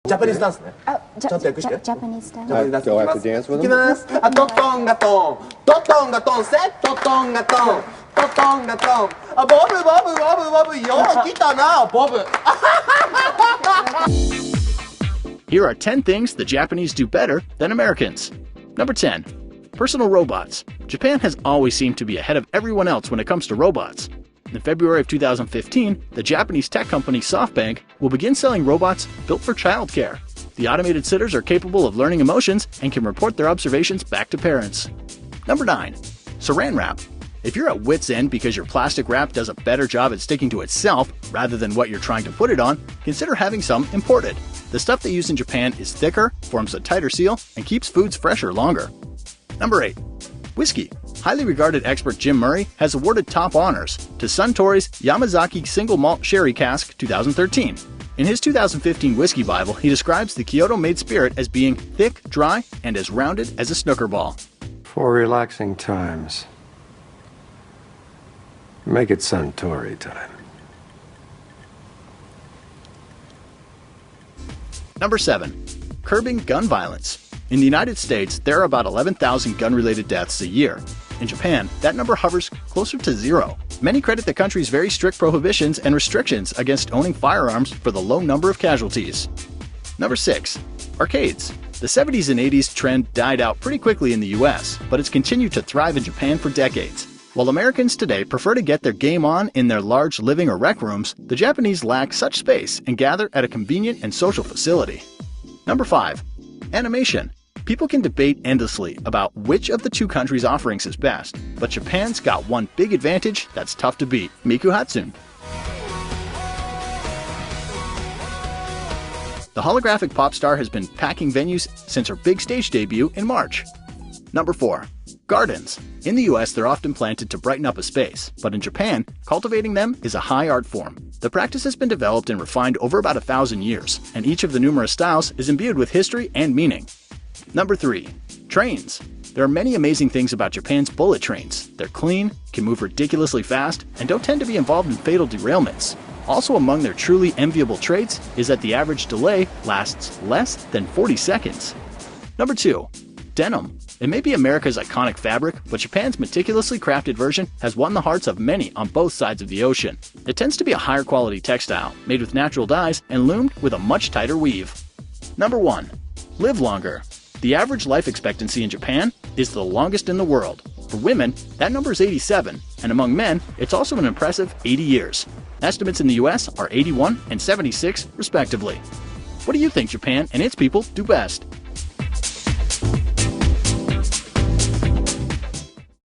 ジャパニーズダンスね。ちょっと訳して。Japanese dance. Do I have to dance with いき him? ます。あ、トトンガトン、トトンガトン、セットトンガトン、トトンガトン。あ、ボブボブボブボブ、よう来たな、ボブ。Here are 10 things the Japanese do better than Americans. Number 10. Personal robots. Japan has always seemed to be ahead of everyone else when it comes to robots. In February of 2015, the Japanese tech company SoftBank will begin selling robots built for childcare. The automated sitters are capable of learning emotions and can report their observations back to parents. Number 9. Saran wrap. If you're at wit's end because your plastic wrap does a better job at sticking to itself rather than what you're trying to put it on, consider having some imported. The stuff they use in Japan is thicker, forms a tighter seal, and keeps foods fresher longer. Number 8. Whiskey. Highly regarded expert Jim Murray has awarded top honors to Suntory's Yamazaki Single Malt Sherry Cask 2013. In his 2015 Whiskey Bible, he describes the Kyoto-made spirit as being thick, dry, and as rounded as a snooker ball. For relaxing times, make it Suntory time. Number 7. Curbing gun violence. In the United States, there are about 11,000 gun-related deaths a year. In Japan, that number hovers closer to 0. Many credit the country's very strict prohibitions and restrictions against owning firearms for the low number of casualties. Number 6. Arcades. The 70s and 80s trend died out pretty quickly in the US, but it's continued to thrive in Japan for decades. While Americans today prefer to get their game on in their large living or rec rooms, the Japanese lack such space and gather at a convenient and social facility. Number 5. Animation. People can debate endlessly about which of the two countries' offerings is best, but Japan's got one big advantage that's tough to beat: Miku Hatsune. The holographic pop star has been packing venues since her big stage debut in March. Number 4. Gardens. In the US, they're often planted to brighten up a space, but in Japan, cultivating them is a high art form. The practice has been developed and refined over about 1,000 years, and each of the numerous styles is imbued with history and meaning. Number 3. Trains. There are many amazing things about Japan's bullet trains. They're clean, can move ridiculously fast, and don't tend to be involved in fatal derailments. Also among their truly enviable traits is that the average delay lasts less than 40 seconds. Number 2. Denim. It may be America's iconic fabric, but Japan's meticulously crafted version has won the hearts of many on both sides of the ocean. It tends to be a higher quality textile, made with natural dyes and loomed with a much tighter weave. Number 1. Live longer. The average life expectancy in Japan is the longest in the world. For women, that number is 87, and among men, it's also an impressive 80 years. Estimates in the US are 81 and 76, respectively. What do you think Japan and its people do best?